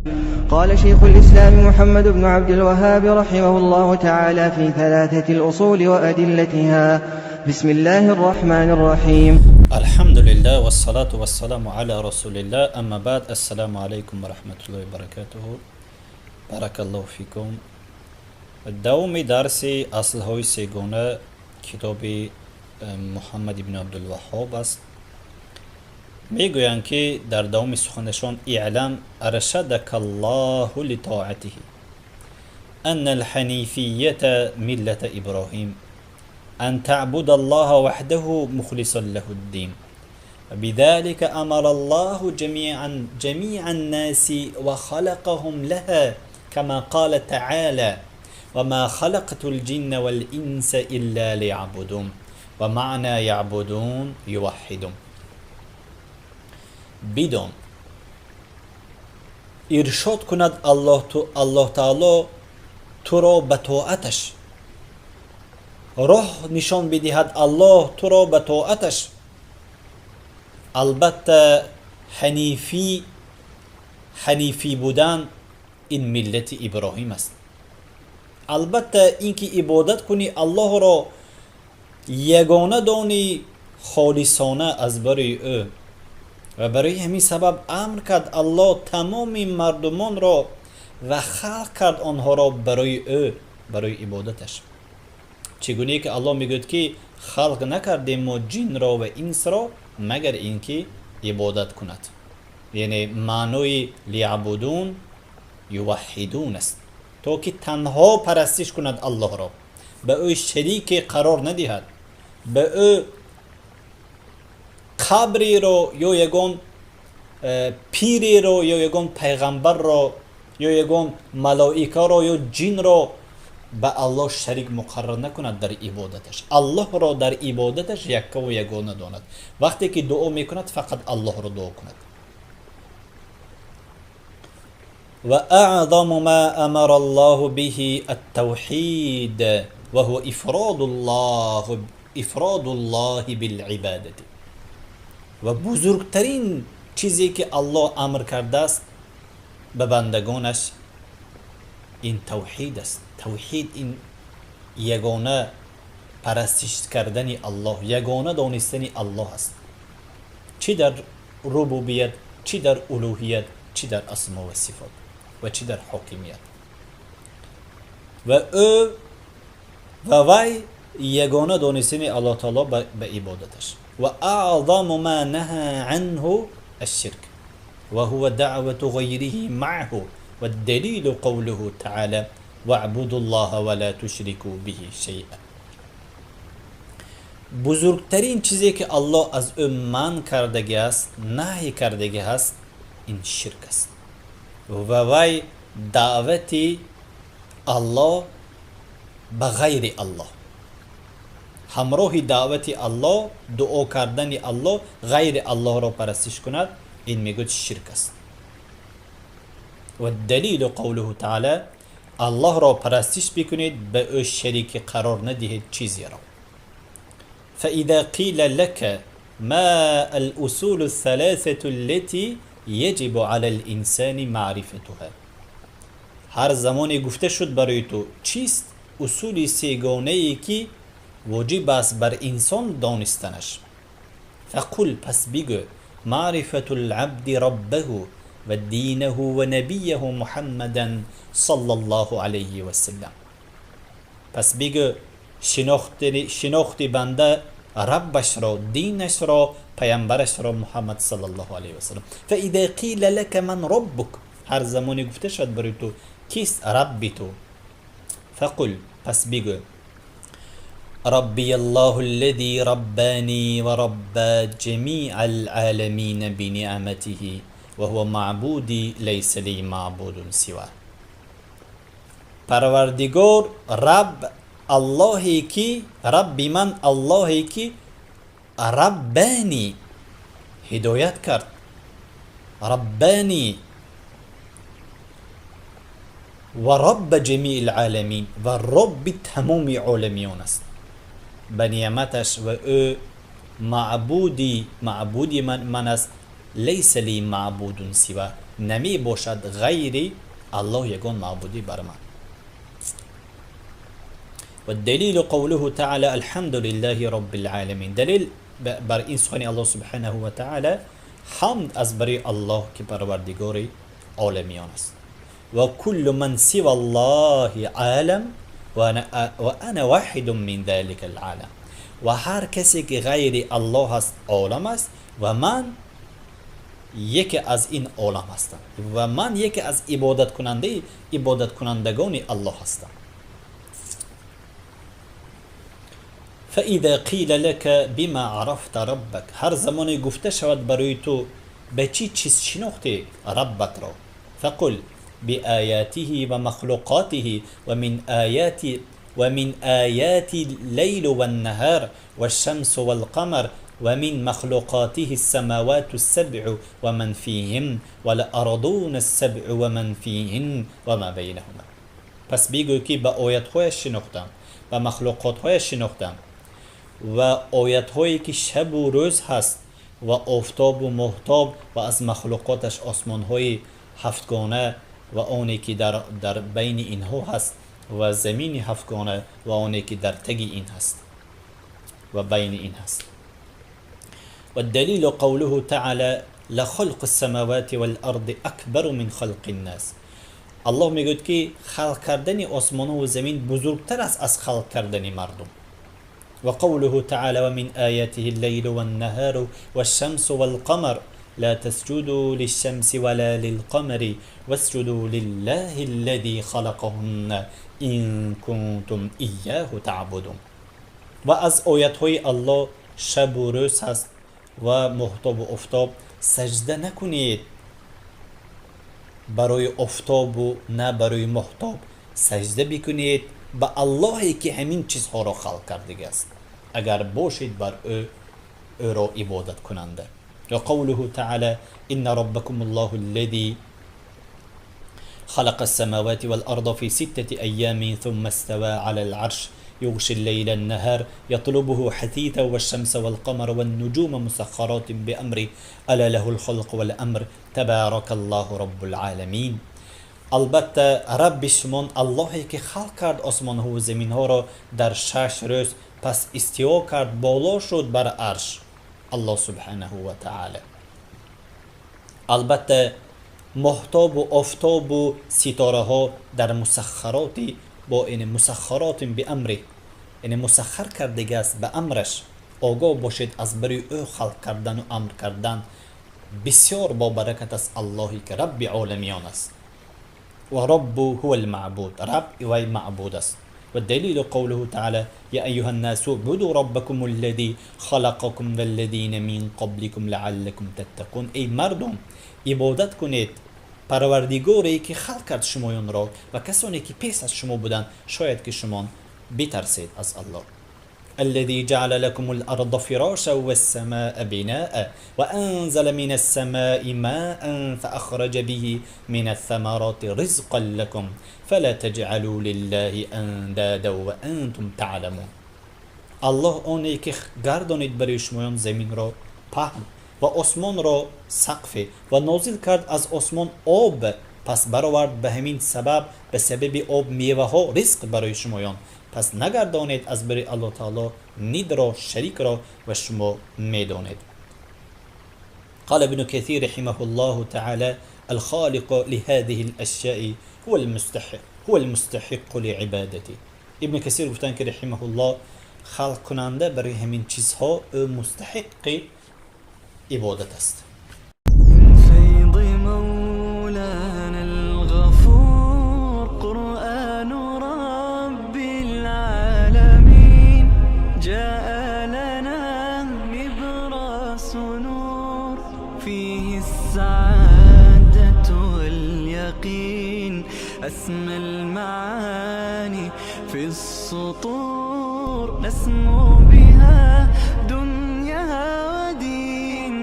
قال شيخ الإسلام محمد بن عبد الوهاب رحمه الله تعالى في ثلاثة الأصول وأدلتها. بسم الله الرحمن الرحيم. الحمد لله والصلاة والسلام على رسول الله، أما بعد. السلام عليكم ورحمة الله وبركاته. بارك الله فيكم. دوم درس أصل هوي سيگونه کتاب محمد بن عبد الوهاب است. میگویند که در دوم سخنشان اعلم ارشدك الله لطاعته ان الحنيفية ملة ابراهيم ان تعبد الله وحده مخلصا له الدين وبذلك امر الله جميع الناس وخلقهم لها كما قال تعالى وما خلقت الجن والانس الا ليعبدون ومعنى يعبدون يوحدون. بدون ارشاد کند الله تعالی تو را به طاعتش، راه نشان بدهد الله تو را به طاعتش. البته حنیفی بودن این ملت ابراهیم است. البته اینکه عبادت کنی الله را یگانه دانی خالصانه از برای او، و برای همین سبب امر کرد الله تمام مردمان را و خلق کرد آنها را برای او، برای عبادتش. چگونه که الله میگوید که خلق نکردیم ما جن را و انس را مگر اینکه عبادت کند، یعنی معنای لیعبدون یوحدون است، تا که تنها پرستش کند الله را، به او شریک قرار ندهد، به او قبری رو یا یگان پیری رو یا یگان پیغمبر رو یا یگان ملائکه رو یا جن رو به الله شریک مقرر نکند در عبادتش. الله را در عبادتش یک و یگانه داند. وقتی که دعا میکند فقط الله را دعا کند. و اعظم ما امر الله به التوحید و هو افراد الله بالعبادت. و بزرگترین چیزی که الله امر کرده است به بندگانش این توحید است. توحید این یگانه پرستش کردن الله، یگانه دانستن الله است، چی در ربوبیت، چی در الوهیت، چی در اسما و صفات و چی در حاکمیت. و او و وی یگانه دانستن الله تعالی به عبادتش. و اعظم ما نهى عنه الشرك وهو دعوة غيره معه والدليل قوله تعالى واعبدوا الله ولا تشركوا به شيئا. بزرگترین چیزی که الله از او من کردگی است، نهی کردگی است، این شرک است. و وی دعوت الله به غیر الله، همراه دعوت الله دعا کردن الله غیر الله را پرستش کند، این میگوید شرک است. و دلیل قوله تعالی الله را پرستش بکنید به او شریک قرار ندهید چیزی را. فاذا قیل لك ما الاصول الثلاثه التي يجب على الانسان معرفتها، هر زمانی گفته شد برای تو چیست اصول سیگانه ای که واجب است بر انسان دانستنش. فقل پس بگو معرفت العبد ربه و دینه و نبیه محمدا صلی الله علیه و سلم. پس بگو شناخت بنده ربش را، دینش را، پیامبرش را محمد صلی الله علیه و سلم. فاذا قیل لك من ربک، هر زمانی گفته شد برای تو کیست رب تو، فقل پس بگو ربي الله الذي رباني وربى جميع العالمين بنعمته وهو معبودي ليس لي معبود سواه. پروردگار رب اللهی که رب من اللهی که ربانی هدایت کرد، ربانی و رب جميع العالمين و رب تمام عالمیان است. به نعمتش و او معبودی من است، لیس لی معبود سوا، نمی باشد غیر الله یگان معبودی بر من. و دلیل قوله تعالی الحمد لله رب العالمین، دلیل بر این سخن الله سبحانه و تعالی حمد از برای الله که پروردگار عالمیان است. و کل من سوى الله عالم و انا واحد من ذلك العالم، و هر کسی که غیر الله است عالم است و من یکی از این عالم هستم و من یکی از عبادت کنندگان الله هستم. فاذا قیل لك بما عرفت ربك، هر زمان گفته شود برای تو به چی چیز شناختی ربت را، فقل بآياته ومخلوقاته ومن آيات الليل والنهار والشمس والقمر ومن مخلوقاته السماوات السبع ومن فيهن والأرضون السبع ومن فيهن وما بينهما. پس بگو که با آیت های شناختم و مخلوقات های شناختم و آیت هایی که شب و روز هست و آفتاب و ماهتاب و از مخلوقاتش آسمان های هفتگانه و آنی که در بین اینها هست و زمین هفتگانه و آنی که در تگ این هست و بین این هست. و دلیل قوله تعالی لخلق السماوات والارض اکبر من خلق الناس، الله میگوید که خلق کردن آسمان و زمین بزرگتر است از خلق کردن مردم. و قوله تعالی و من آیاته الليل والنهار والشمس والقمر لا تسجدوا للشمس ولا للقمر واسجدوا لله الذي خلقهن إن كنتم إياه تعبدون. و از آیت های الله شب و روز هست و ماهتاب و آفتاب، سجده نکنید برای آفتاب و نه برای ماهتاب، سجده بکنید به اللهی که همین چیزها را خلق کرده است اگر باشید بر او را عبادت کننده. وقوله تعالى إن ربكم الله الذي خلق السماوات والأرض في 6 أيام ثم استوى على العرش يغشي الليل النهار يطلبه حثيثا والشمس والقمر والنجوم مسخرات بأمره ألا له الخلق والأمر تبارك الله رب العالمين. البته رب شمان اللهی که خلق کرد آسمان ها و زمین ها را در 6 روز، پس استوا کرد بالا شد بر عرش الله سبحانه و تعالی. البته ماهتاب و آفتاب و ستاره ها در مسخراتی با این مسخرات به امره، این مسخر کرده است به امرش. آگاه باشید از برای او خلق کردن و امر کردن بسیار با برکت است اللهی که رب عالمیان است و رب هو المعبود، رب و معبود است. والدليل قوله تعالى يا أيها الناس اعبدوا ربكم الذي خلقكم والذين من قبلكم لعلكم تتقون. ای مردم عبادت کنید پروردگاری که خلق کرد شمایان را و کسانی که پیش از شما بودند شاید که شما بترسید از الله. الذي جعل لكم الأرض فراشا والسماء بناء وأنزل من السماء ماء فأخرج به من الثمرات رزقا لكم فلا تجعلوا لله أندادا وأنتم تعلمون. الله آنی که گردانید برای شمایان زمین را پهن و آسمان را سقف و نازل کرد از آسمان آب، پس برآورد به همین سبب به سبب آب میوه ها رزق برای شمایان، پس نگردانید از برای الله تعالی نید را شریک را و شما میدانید. قال ابن كثير رحمه الله تعالى الخالق لهذه الاشياء هو المستحق لعبادته. ابن کثیر گفتن که رحمه الله خلق کننده برای همین چیزها مستحق عبادت است. أسمى المعاني في السطور نسمو بها دنيا ودين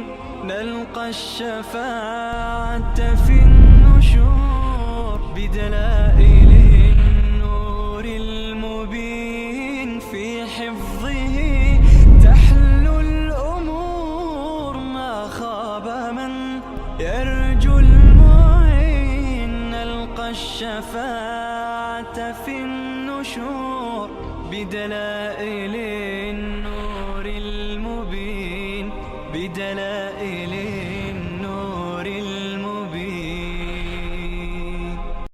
نلقى الشفاعة في النشور بدلائل النور المبين في حفظه تحلو الأمور ما خاب من يرجو الموت الشفاعة في النشور بدلائل